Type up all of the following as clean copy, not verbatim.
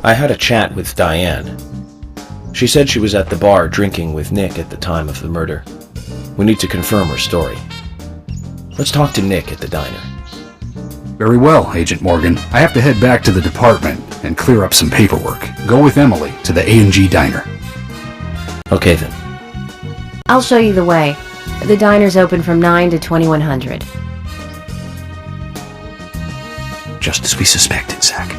I had a chat with Diane. She said she was at the bar drinking with Nick at the time of the murder. We need to confirm her story. Let's talk to Nick at the diner. Very well, Agent Morgan. I have to head back to the department and clear up some paperwork. Go with Emily to the A&G diner. Okay then. I'll show you the way. The diner's open from 9 to 2100. Just as we suspected, Zach.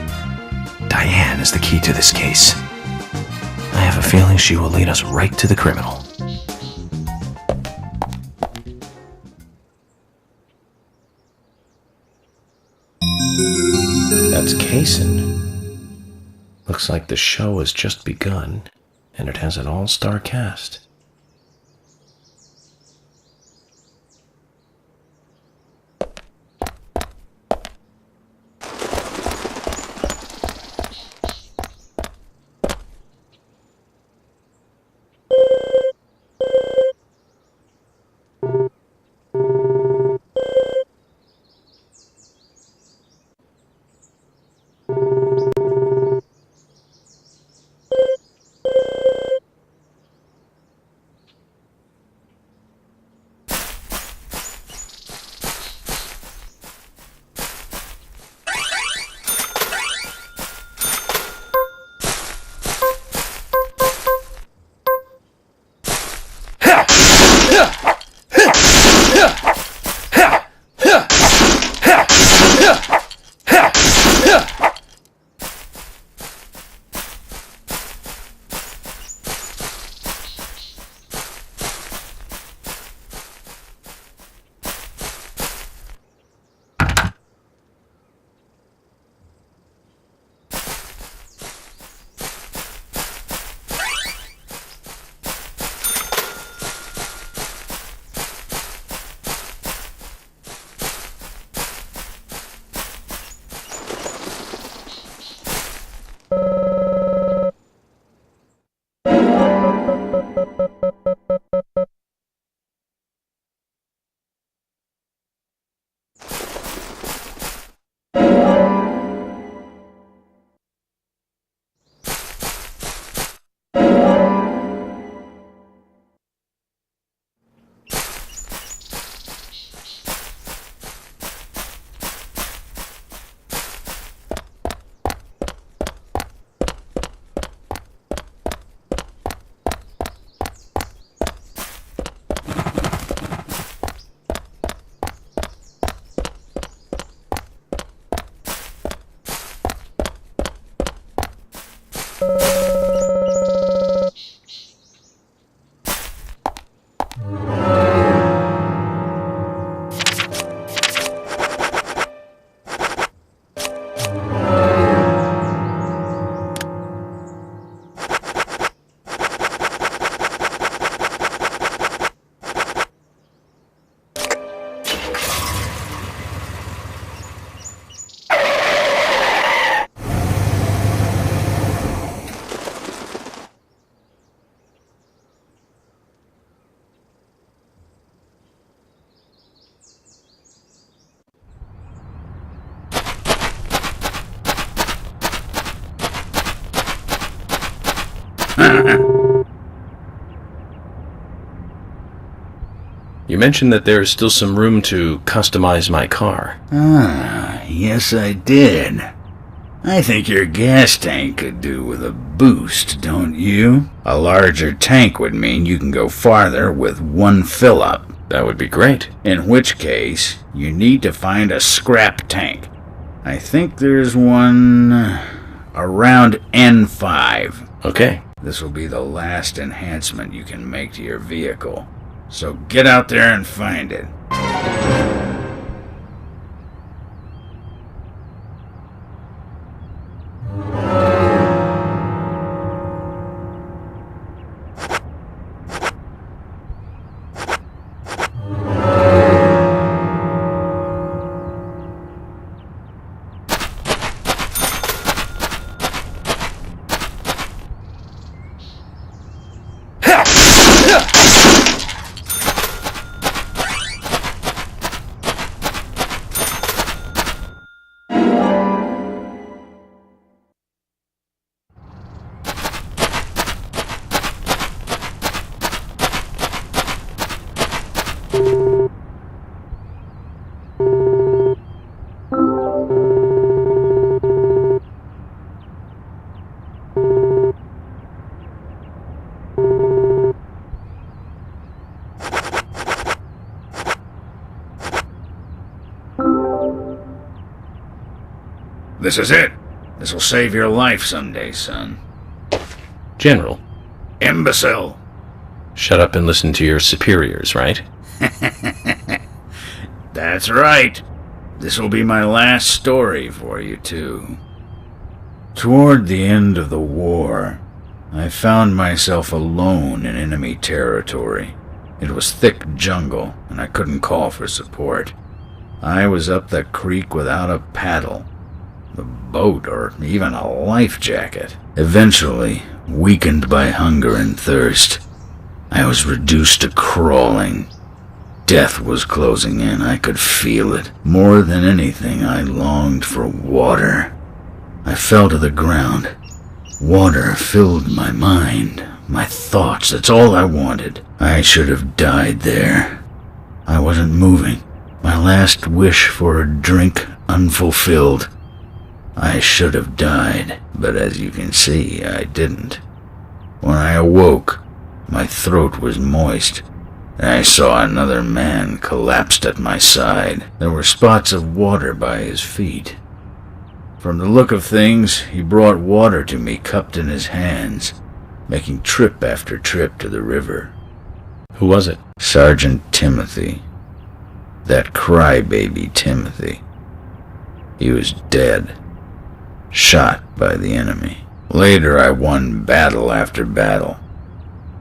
Diane is the key to this case. I have a feeling she will lead us right to the criminal. That's Kaysen. Looks like the show has just begun, and it has an all-star cast. You mentioned that there is still some room to customize my car. Yes I did. I think your gas tank could do with a boost, don't you? A larger tank would mean you can go farther with one fill-up. That would be great. In which case, you need to find a scrap tank. I think there's one around N5. Okay. This will be the last enhancement you can make to your vehicle. So get out there and find it. This is it. This'll save your life someday, son. General, Imbecile! shut up and listen to your superiors, right? That's right. This'll be my last story for you, too. Toward the end of the war, I found myself alone in enemy territory. It was thick jungle, and I couldn't call for support. I was up the creek without a paddle, a boat, or even a life jacket. Eventually, weakened by hunger and thirst, I was reduced to crawling. Death was closing in. I could feel it. More than anything, I longed for water. I fell to the ground. Water filled my mind, my thoughts. That's all I wanted. I should have died there. I wasn't moving. My last wish for a drink unfulfilled. I should have died, but as you can see, I didn't. When I awoke, my throat was moist, and I saw another man collapsed at my side. There were spots of water by his feet. From the look of things, he brought water to me cupped in his hands, making trip after trip to the river. Who was it? Sergeant Timothy. That crybaby Timothy. He was dead, shot by the enemy. Later, I won battle after battle.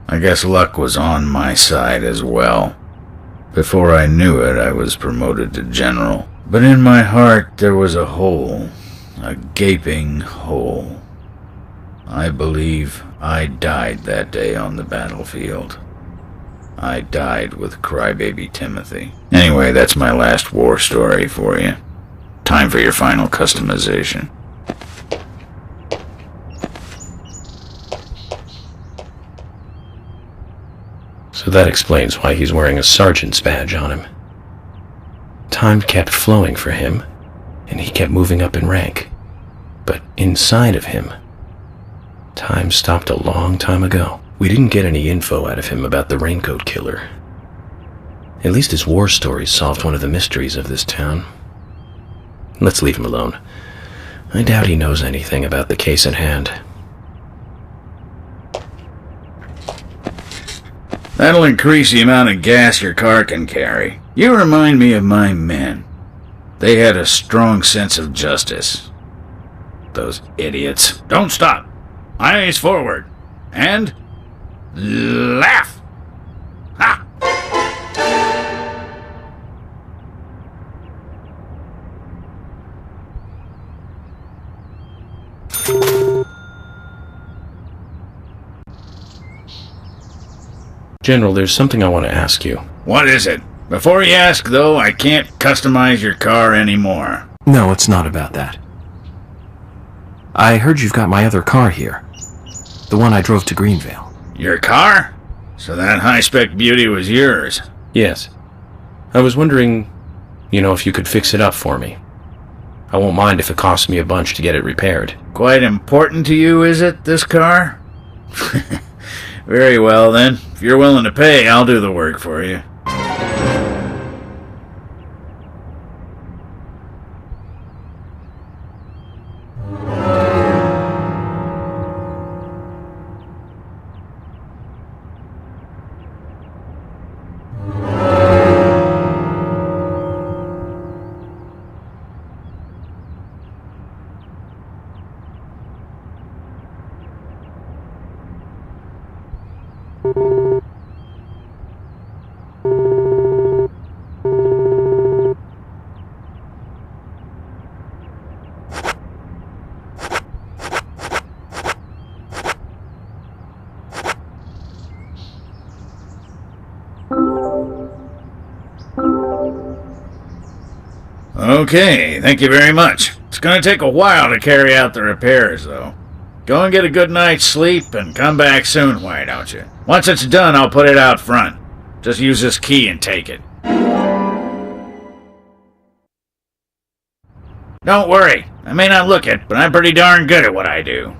I guess luck was on my side as well. Before I knew it, I was promoted to general. But in my heart, there was a hole, a gaping hole. I believe I died that day on the battlefield. I died with crybaby Timothy. Anyway, that's my last war story for you. Time for your final customization. So that explains why he's wearing a sergeant's badge on him. Time kept flowing for him, and he kept moving up in rank. But inside of him, time stopped a long time ago. We didn't get any info out of him about the Raincoat Killer. At least his war stories solved one of the mysteries of this town. Let's leave him alone. I doubt he knows anything about the case at hand. That'll increase the amount of gas your car can carry. You remind me of my men. They had a strong sense of justice. Those idiots. Don't stop. Eyes forward. And laugh. Ha! General, there's something I want to ask you. What is it? Before you ask, though, I can't customize your car anymore. No, it's not about that. I heard you've got my other car here. The one I drove to Greenvale. Your car? So that high-spec beauty was yours? Yes. I was wondering, if you could fix it up for me. I won't mind if it costs me a bunch to get it repaired. Quite important to you, is it, this car? Very well, then. If you're willing to pay, I'll do the work for you. Okay, thank you very much. It's gonna take a while to carry out the repairs, though. Go and get a good night's sleep and come back soon, why don't you? Once it's done, I'll put it out front. Just use this key and take it. Don't worry, I may not look it, but I'm pretty darn good at what I do.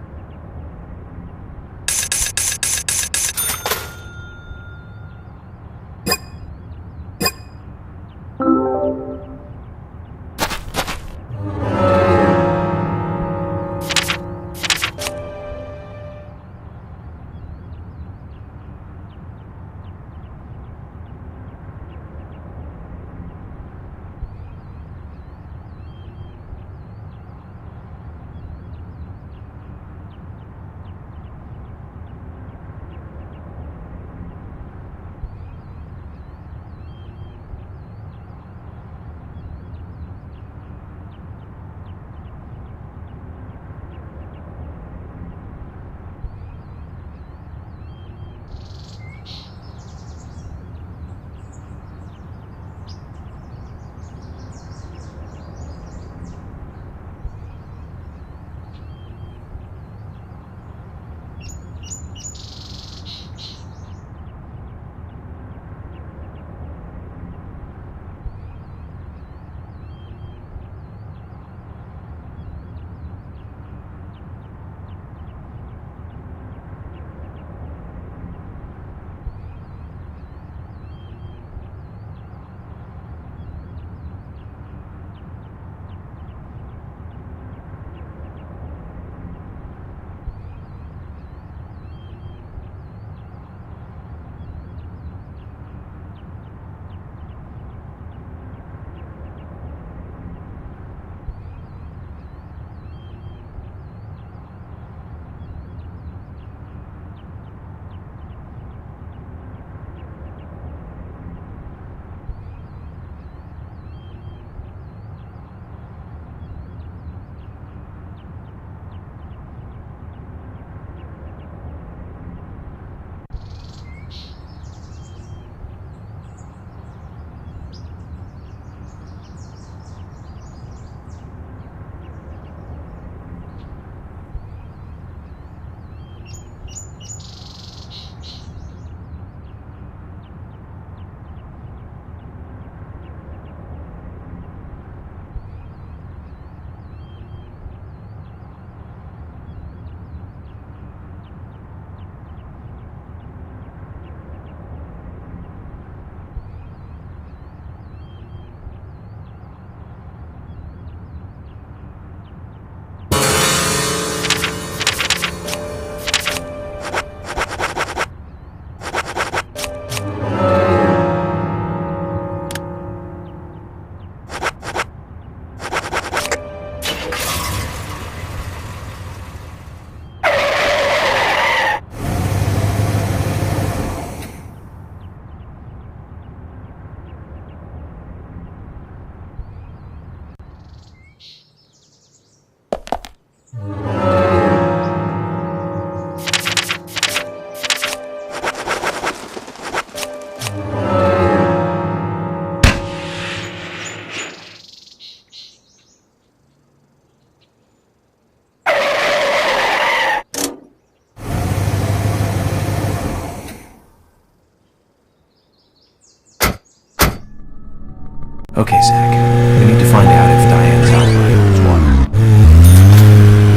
Okay, Zach. We need to find out if Diane's alibi holds water.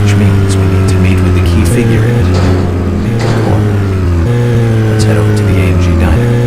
Which means we need to meet with the key figure in it. Cormac. Let's head over to the A&G diner.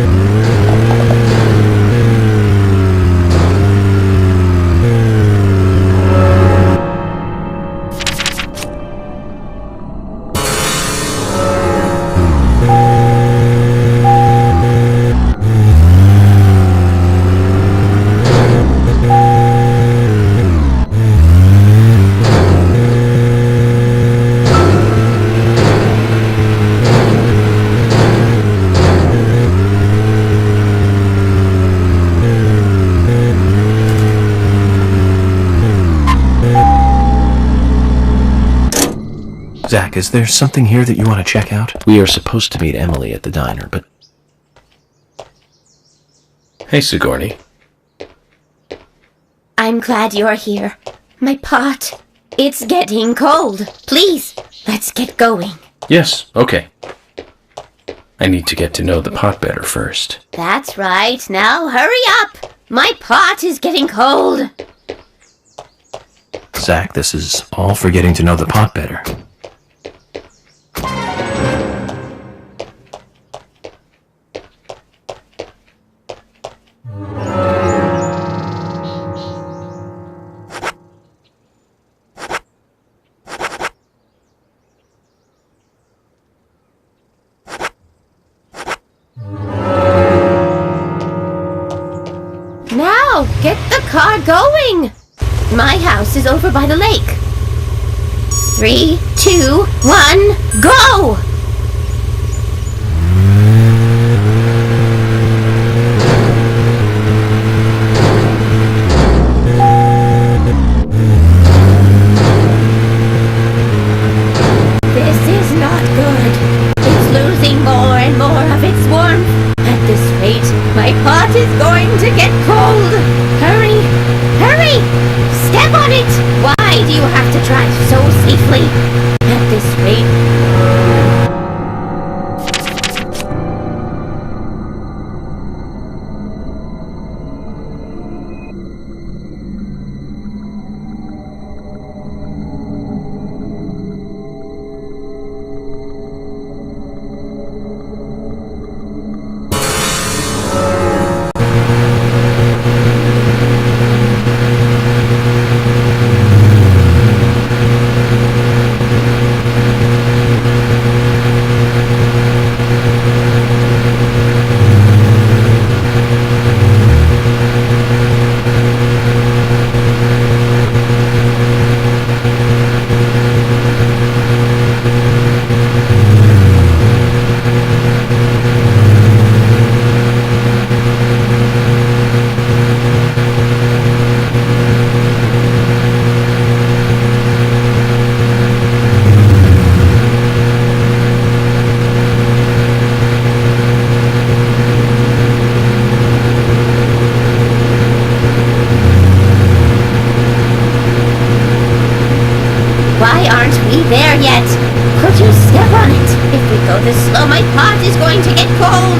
Zach, is there something here that you want to check out? We are supposed to meet Emily at the diner, but... Hey, Sigourney. I'm glad you're here. My pot. It's getting cold. Please, let's get going. Yes, okay. I need to get to know the pot better first. That's right. Now hurry up. My pot is getting cold. Zach, this is all for getting to know the pot better. Now, get the car going. My house is over by the lake. 3, 2, 1, go! This is not good. It's losing more and more of its warmth. At this rate, my pot is going to get cold. Hurry! Hurry! Step on it! Why do you have to drive so safely? At this rate... Why aren't we there yet? Could you step on it? If we go this slow, my pot is going to get cold.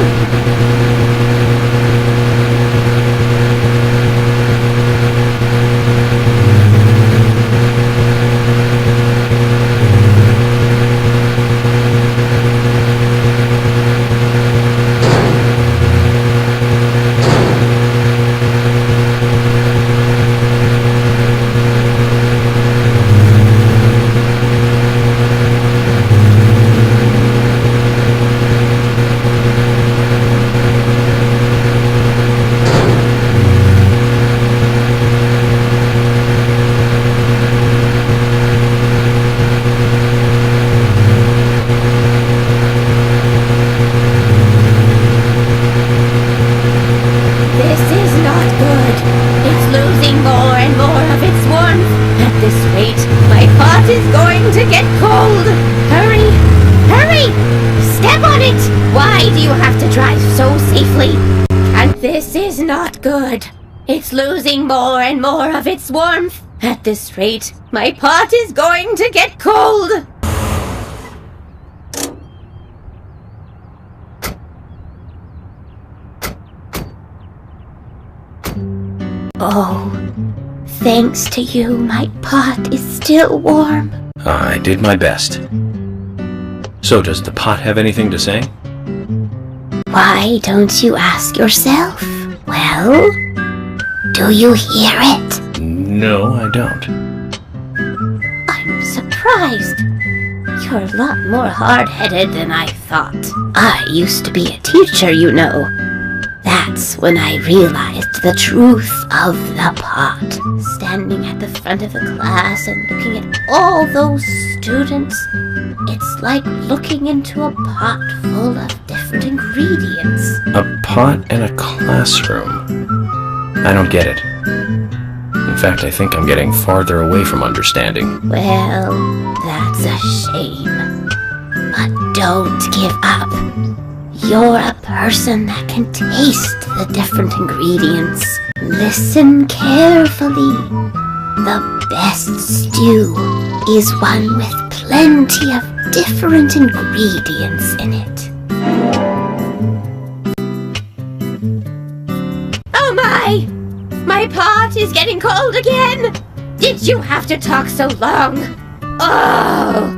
This is not good. It's losing more and more of its warmth. At this rate, my pot is going to get cold. Hurry! Hurry! Step on it! Why do you have to drive so safely? And this is not good. It's losing more and more of its warmth. At this rate, my pot is going to get cold. Oh, thanks to you, my pot is still warm. I did my best. So does the pot have anything to say? Why don't you ask yourself? Well, do you hear it? No, I don't. I'm surprised. You're a lot more hard-headed than I thought. I used to be a teacher, you know. That's when I realized the truth of the pot. Standing at the front of the class and looking at all those students, it's like looking into a pot full of different ingredients. A pot in a classroom. I don't get it. In fact, I think I'm getting farther away from understanding. Well, that's a shame. But don't give up. You're a person that can taste the different ingredients. Listen carefully. The best stew is one with plenty of different ingredients in it. Oh my! My pot is getting cold again! Did you have to talk so long? Oh!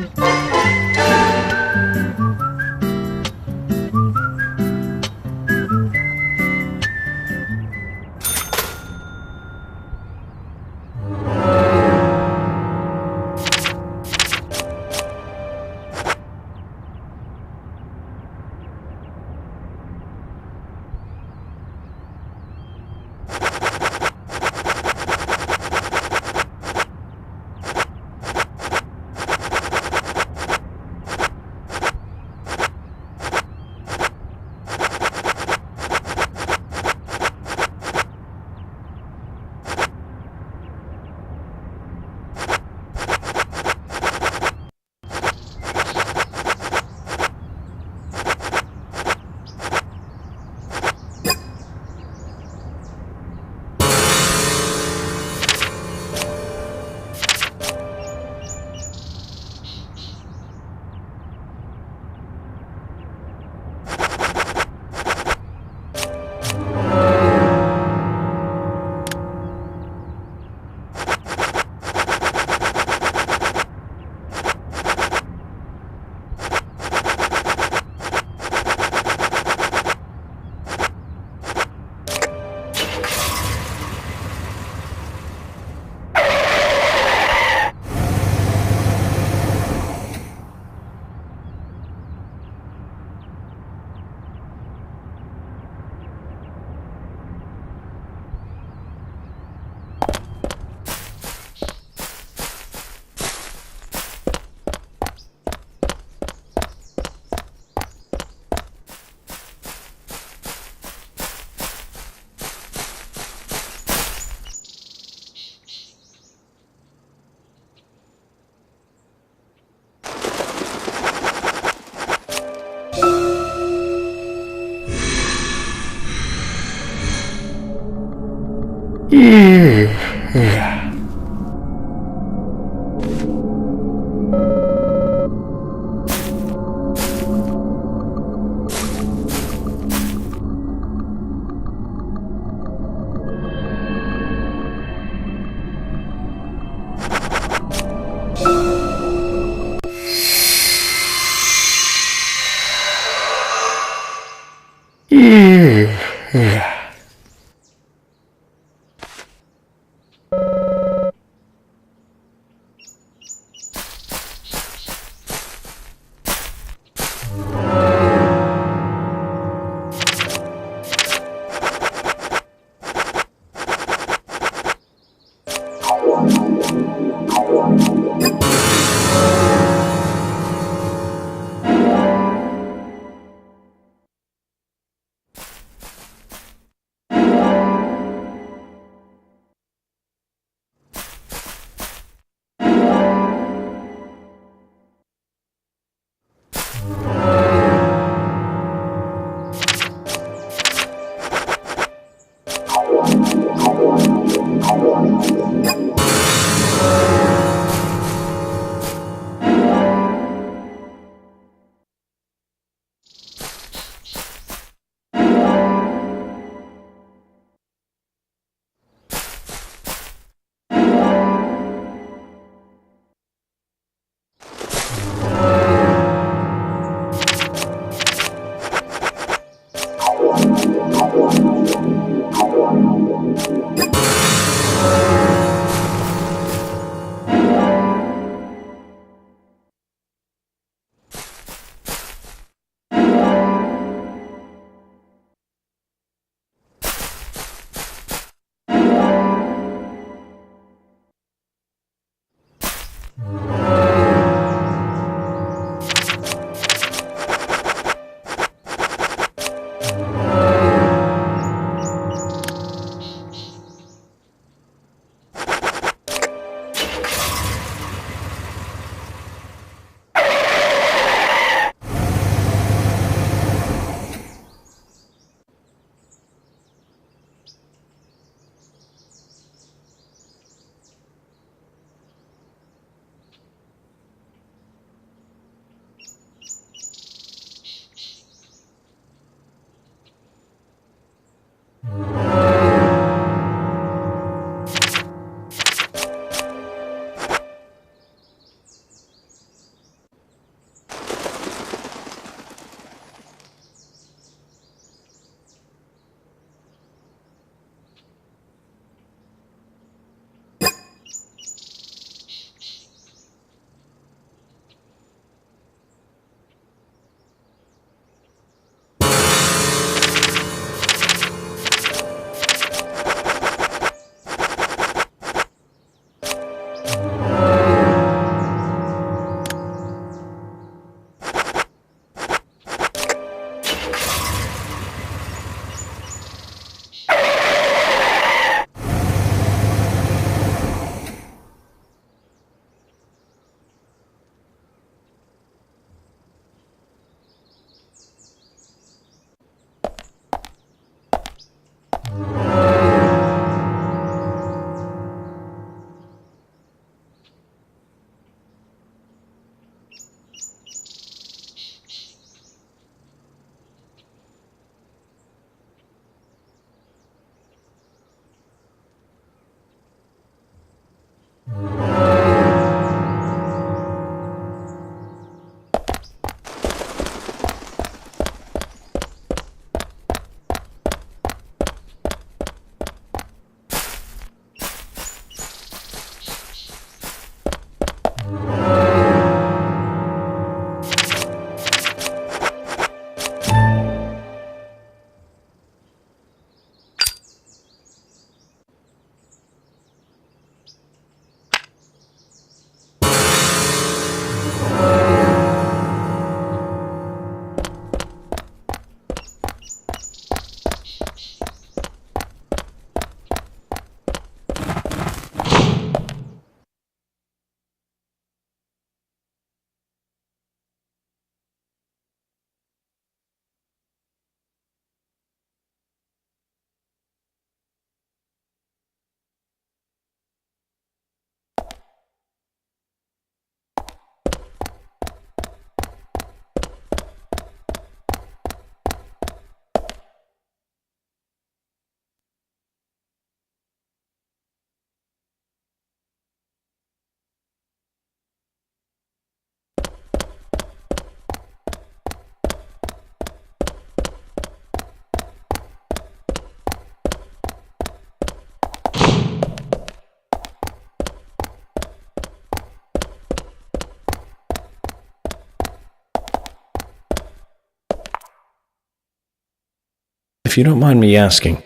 If you don't mind me asking,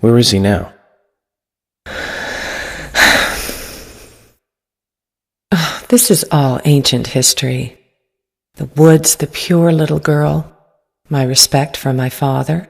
where is he now? This is all ancient history. The woods, the pure little girl, my respect for my father.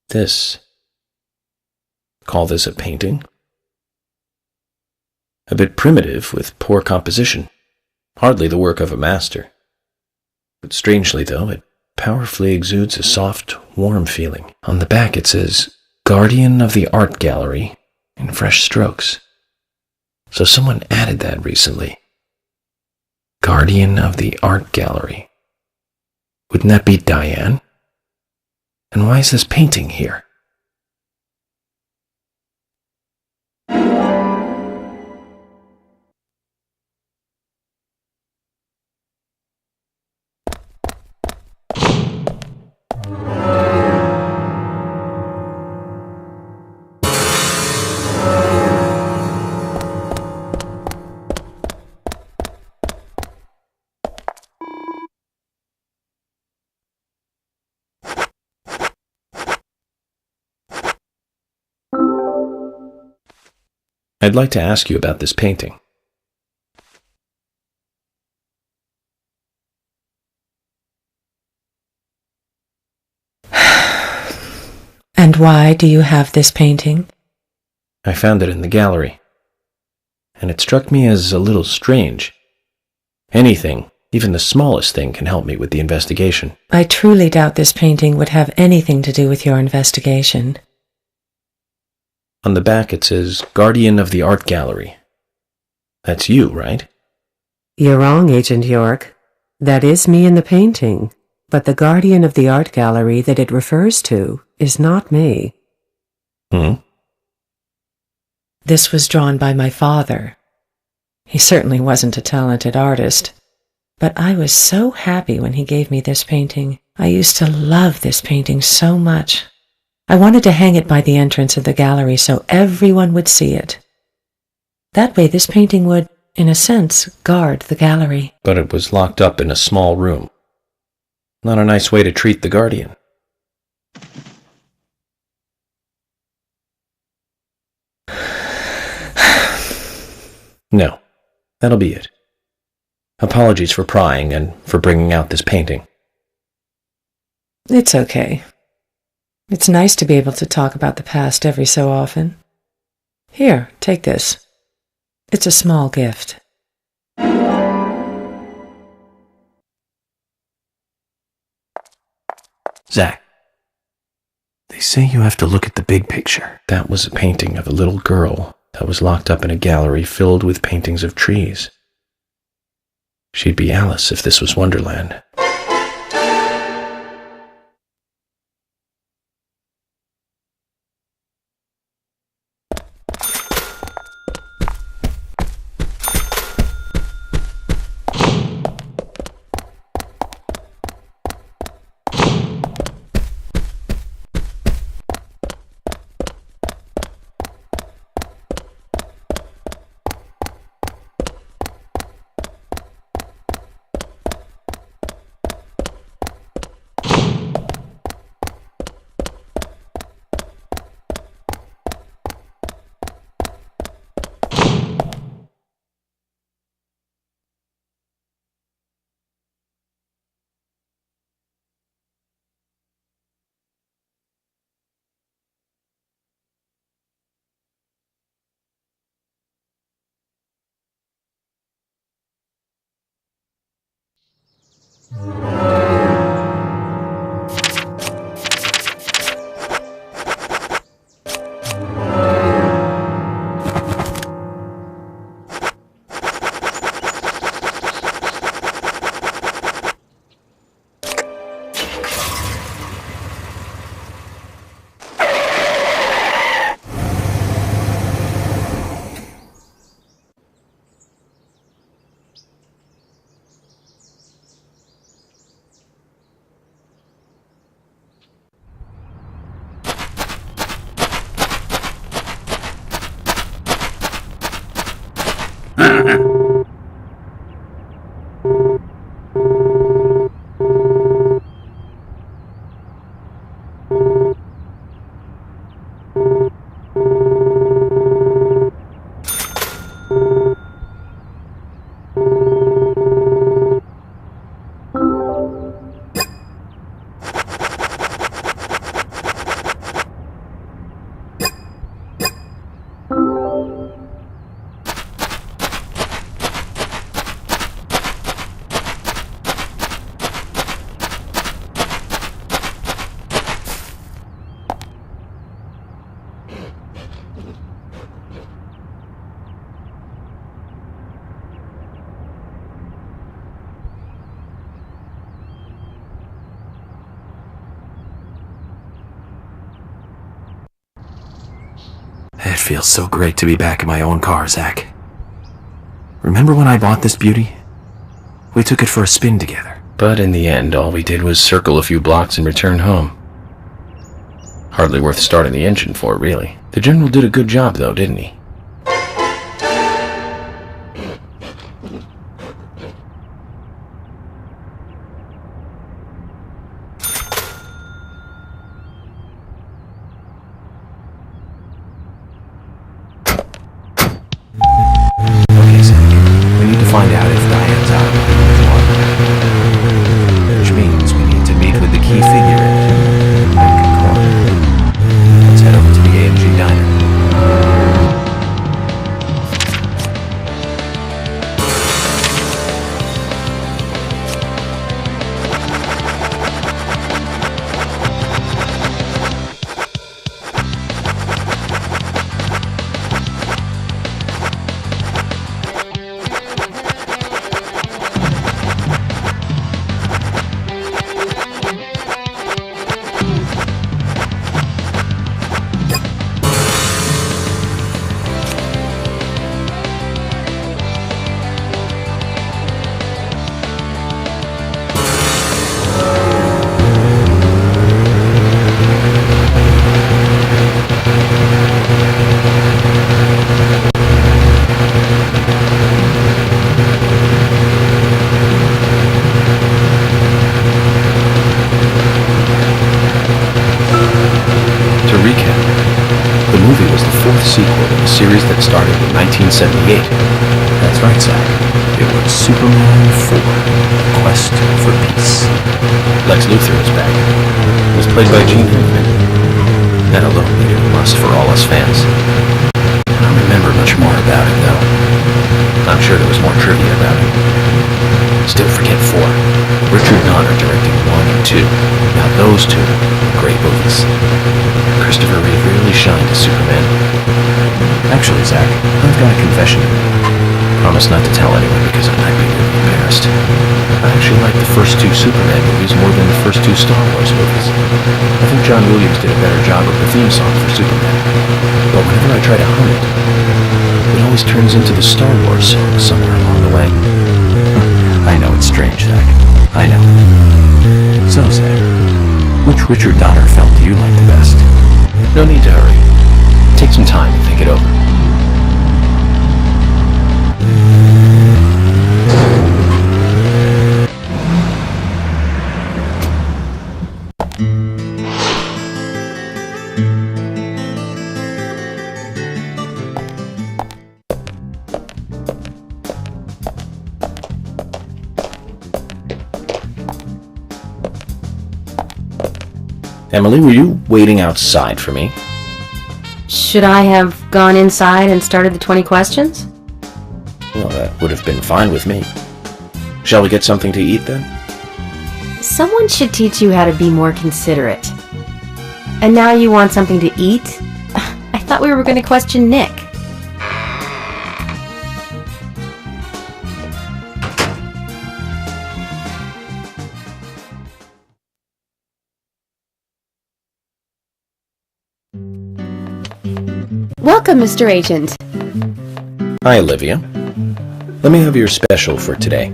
This. Call this a painting? A bit primitive, with poor composition. Hardly the work of a master. But strangely, though, it powerfully exudes a soft, warm feeling. On the back it says, Guardian of the Art Gallery, in fresh strokes. So someone added that recently. Guardian of the Art Gallery. Wouldn't that be Diane? And why is this painting here? I'd like to ask you about this painting. And why do you have this painting? I found it in the gallery, and it struck me as a little strange. Anything, even the smallest thing, can help me with the investigation. I truly doubt this painting would have anything to do with your investigation. On the back it says, Guardian of the Art Gallery. That's you, right? You're wrong, Agent York. That is me in the painting, but the guardian of the art gallery that it refers to is not me. This was drawn by my father. He certainly wasn't a talented artist, but I was so happy when he gave me this painting. I used to love this painting so much. I wanted to hang it by the entrance of the gallery so everyone would see it. That way this painting would, in a sense, guard the gallery. But it was locked up in a small room. Not a nice way to treat the guardian. No, that'll be it. Apologies for prying and for bringing out this painting. It's okay. It's nice to be able to talk about the past every so often. Here, take this. It's a small gift. Zach, they say you have to look at the big picture. That was a painting of a little girl that was locked up in a gallery filled with paintings of trees. She'd be Alice if this was Wonderland. It feels so great to be back in my own car, Zach. Remember when I bought this beauty? We took it for a spin together. But in the end, all we did was circle a few blocks and return home. Hardly worth starting the engine for, really. The General did a good job, though, didn't he? Okay, Zach. We need to find out if Diane's out. Which means we need to meet with the key figure in Lincoln Corner. Let's head over to the A&G Diner. To recap, the movie was the fourth sequel in a series that started in 1978. That's right, Zach. It was Superman 4, Quest for Peace. Lex Luthor was back. He was played by Gene Hackman. That alone made it a must for all us fans. I don't remember much more about it, though. I'm sure there was more trivia about it. Still forget 4. Richard Donner directing 1 and 2. Now those two, great movies. Christopher Reeve really shined as Superman. Actually, Zach, I've got a confession to make. Promise not to tell anyone because I might be really embarrassed. I actually like the first 2 Superman movies more than the first 2 Star Wars movies. I think John Williams did a better job of the theme song for Superman. But whenever I try to hum it, it always turns into the Star Wars song somewhere along the way. I know it's strange, Zach. I know. So, Zach, which Richard Donner film do you like the best? No need to hurry. Take some time and think it over. Emily, were you waiting outside for me? Should I have gone inside and started the 20 questions? Well, that would have been fine with me. Shall we get something to eat then? Someone should teach you how to be more considerate. And now you want something to eat? I thought we were going to question Nick. Welcome, Mr. Agent. Hi, Olivia. Let me have your special for today.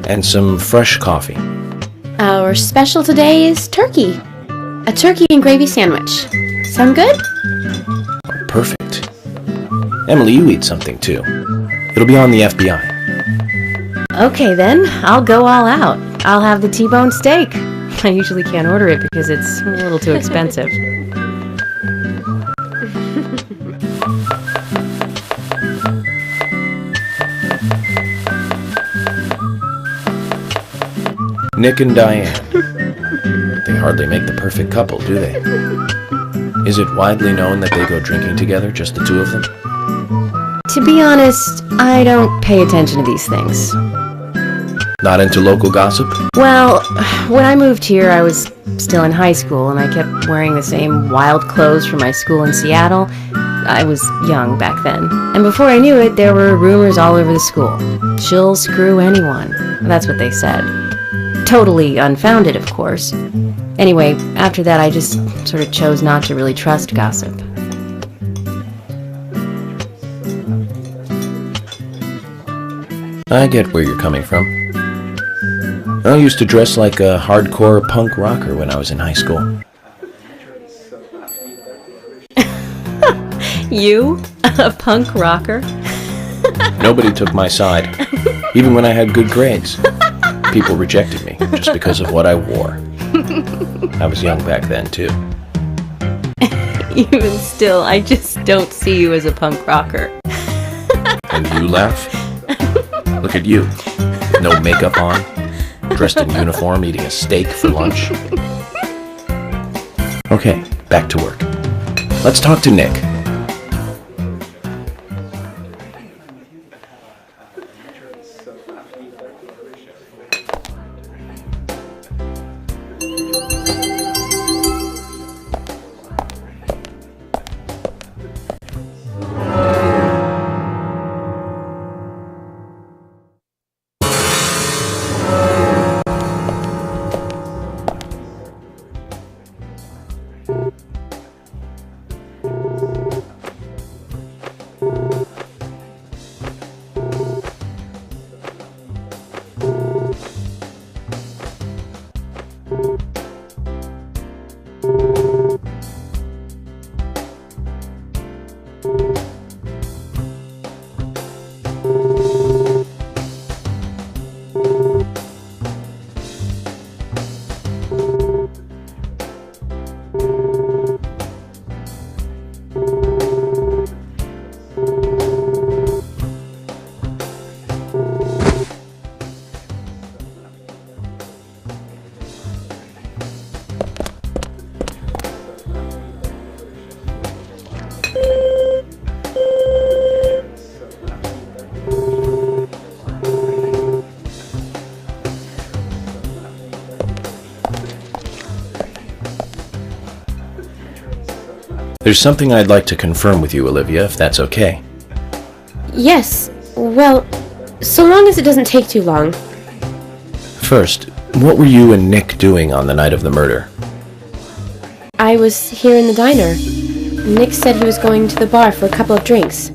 And some fresh coffee. Our special today is turkey. A turkey and gravy sandwich. Sound good? Oh, perfect. Emily, you eat something too. It'll be on the FBI. Okay then, I'll go all out. I'll have the T-bone steak. I usually can't order it because it's a little too expensive. Nick and Diane. They hardly make the perfect couple, do they? Is it widely known that they go drinking together, just the two of them? To be honest, I don't pay attention to these things. Not into local gossip? Well, when I moved here, I was still in high school, and I kept wearing the same wild clothes from my school in Seattle. I was young back then. And before I knew it, there were rumors all over the school. She'll screw anyone. That's what they said. Totally unfounded, of course. Anyway, after that, I just sort of chose not to really trust gossip. I get where you're coming from. I used to dress like a hardcore punk rocker when I was in high school. You? A punk rocker? Nobody took my side, even when I had good grades. People rejected me just because of what I wore. I was young back then, too. Even still, I just don't see you as a punk rocker. And you laugh? Look at you. No makeup on, dressed in uniform, eating a steak for lunch. Okay, back to work. Let's talk to Nick. There's something I'd like to confirm with you, Olivia, if that's okay. Yes, well, so long as it doesn't take too long. First, what were you and Nick doing on the night of the murder? I was here in the diner. Nick said he was going to the bar for a couple of drinks.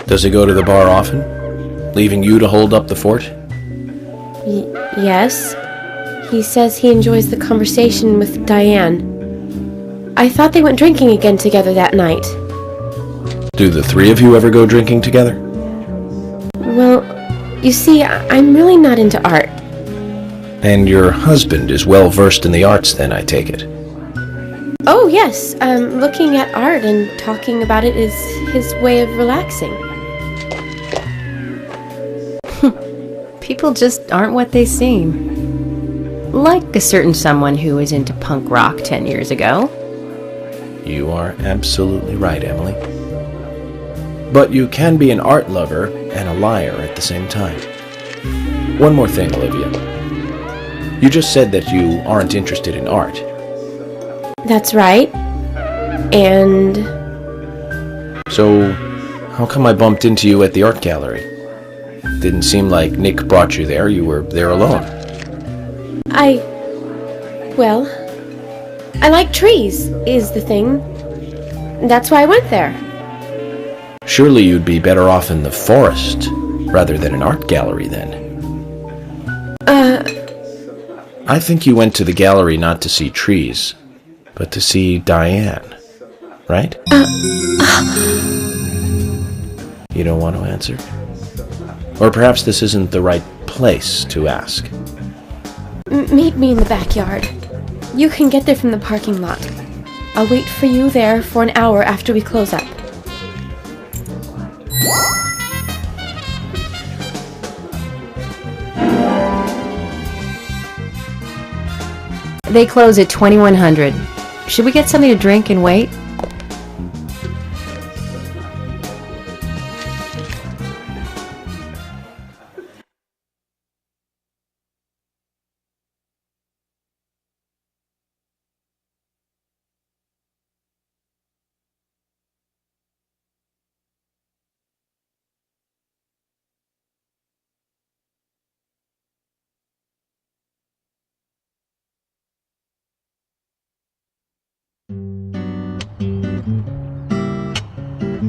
Does he go to the bar often? Leaving you to hold up the fort? Yes. He says he enjoys the conversation with Diane. I thought they went drinking again together that night. Do the three of you ever go drinking together? Well, you see, I'm really not into art. And your husband is well versed in the arts then, I take it? Oh, yes. Looking at art and talking about it is his way of relaxing. People just aren't what they seem. Like a certain someone who was into punk rock 10 years ago. You are absolutely right, Emily. But you can be an art lover and a liar at the same time. One more thing, Olivia. You just said that you aren't interested in art. That's right. And... So, how come I bumped into you at the art gallery? Didn't seem like Nick brought you there. You were there alone. Well, I like trees, is the thing. That's why I went there. Surely you'd be better off in the forest, rather than an art gallery then. I think you went to the gallery not to see trees, but to see Diane, right? You don't want to answer? Or perhaps this isn't the right place to ask. Meet me in the backyard. You can get there from the parking lot. I'll wait for you there for an hour after we close up. They close at 2100. Should we get something to drink and wait?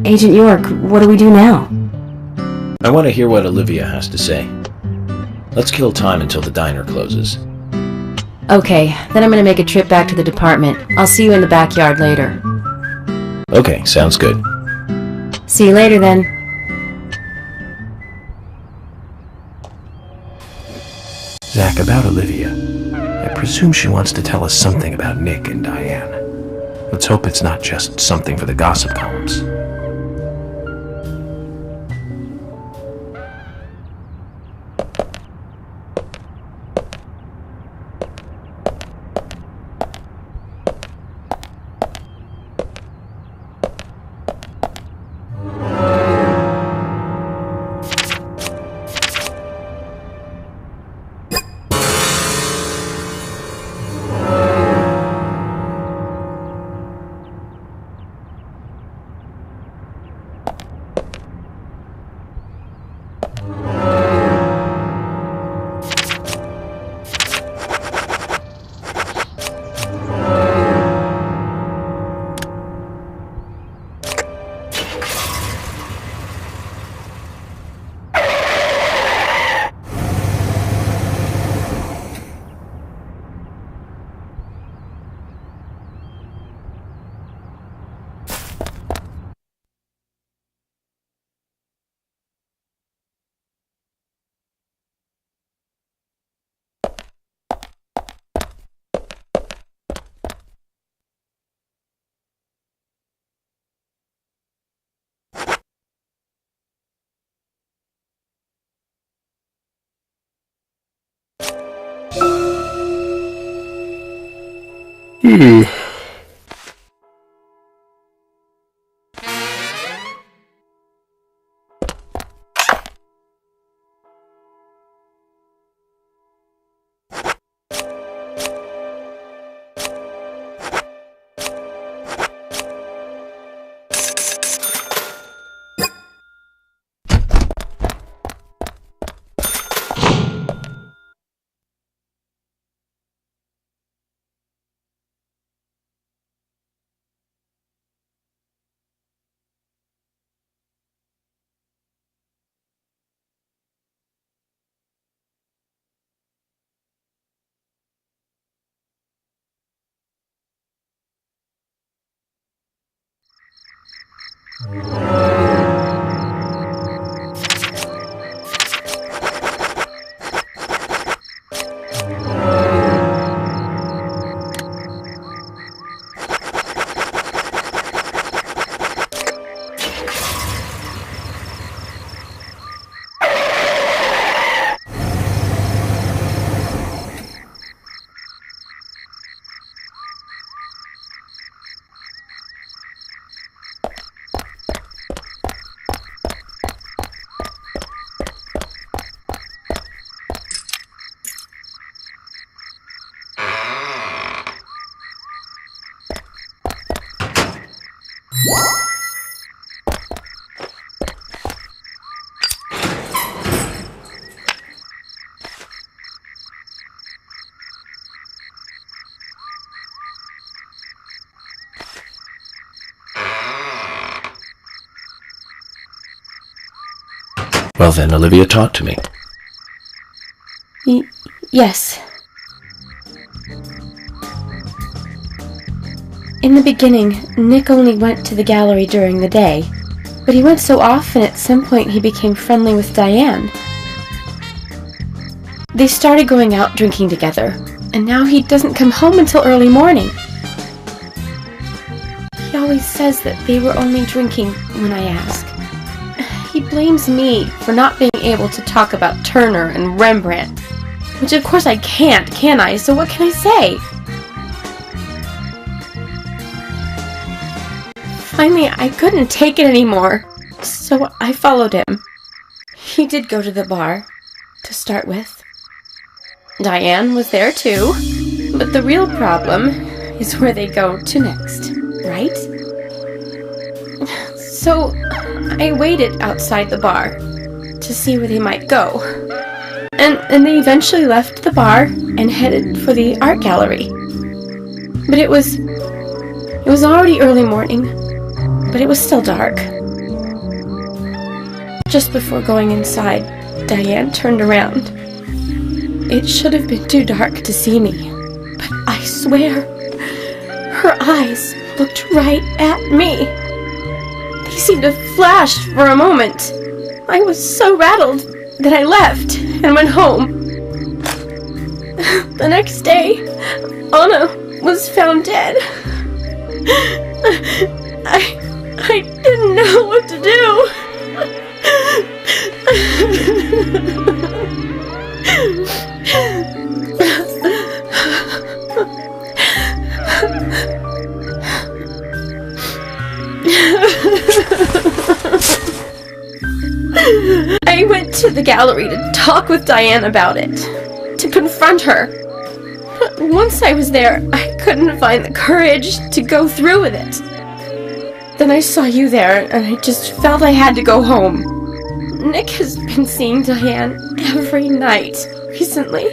Agent York, what do we do now? I want to hear what Olivia has to say. Let's kill time until the diner closes. Okay, then I'm gonna make a trip back to the department. I'll see you in the backyard later. Okay, sounds good. See you later then. Zach, about Olivia. I presume she wants to tell us something about Nick and Diane. Let's hope it's not just something for the gossip columns. Well then, Olivia, talk to me. Yes. In the beginning, Nick only went to the gallery during the day, but he went so often at some point he became friendly with Diane. They started going out drinking together, and now he doesn't come home until early morning. He always says that they were only drinking when I ask. He blames me for not being able to talk about Turner and Rembrandt, which of course I can't, can I? So what can I say? Finally, I couldn't take it anymore, so I followed him. He did go to the bar, to start with. Diane was there too, but the real problem is where they go to next, right? So I waited outside the bar to see where they might go. And they eventually left the bar and headed for the art gallery. But it was already early morning, but it was still dark. Just before going inside, Diane turned around. It should have been too dark to see me, but I swear, her eyes looked right at me. They seemed to flash for a moment. I was so rattled that I left and went home. The next day, Anna was found dead. I didn't know what to do. I went to the gallery to talk with Diane about it, to confront her. But once I was there, I couldn't find the courage to go through with it. Then I saw you there, and I just felt I had to go home. Nick has been seeing Diane every night recently.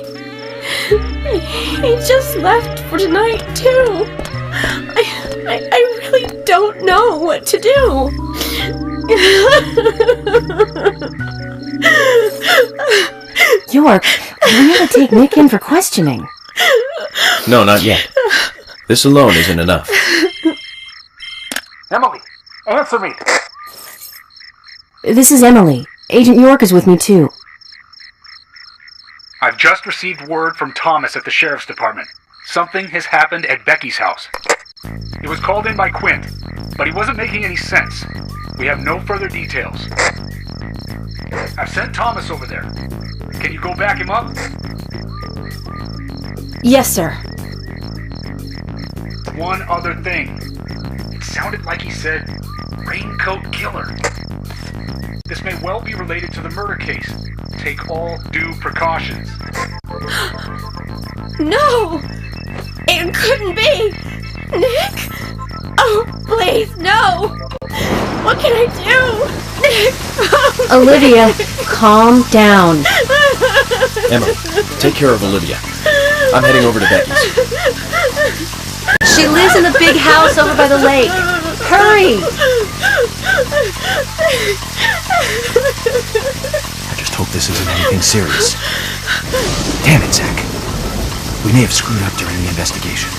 He just left for tonight, too. I really don't know what to do. York, we need to take Nick in for questioning. No, not yet. This alone isn't enough. Emily, answer me! This is Emily. Agent York is with me, too. I've just received word from Thomas at the Sheriff's Department. Something has happened at Becky's house. It was called in by Quint, but he wasn't making any sense. We have no further details. I've sent Thomas over there. Can you go back him up? Yes, sir. One other thing. It sounded like he said, Raincoat Killer. This may well be related to the murder case. Take all due precautions. No! It couldn't be! Nick? Oh, please, no! What can I do? Nick! Oh, Olivia, calm down. Emily, take care of Olivia. I'm heading over to Becky's. She lives in the big house over by the lake. Hurry! I just hope this isn't anything serious. Damn it, Zach. We may have screwed up during the investigation.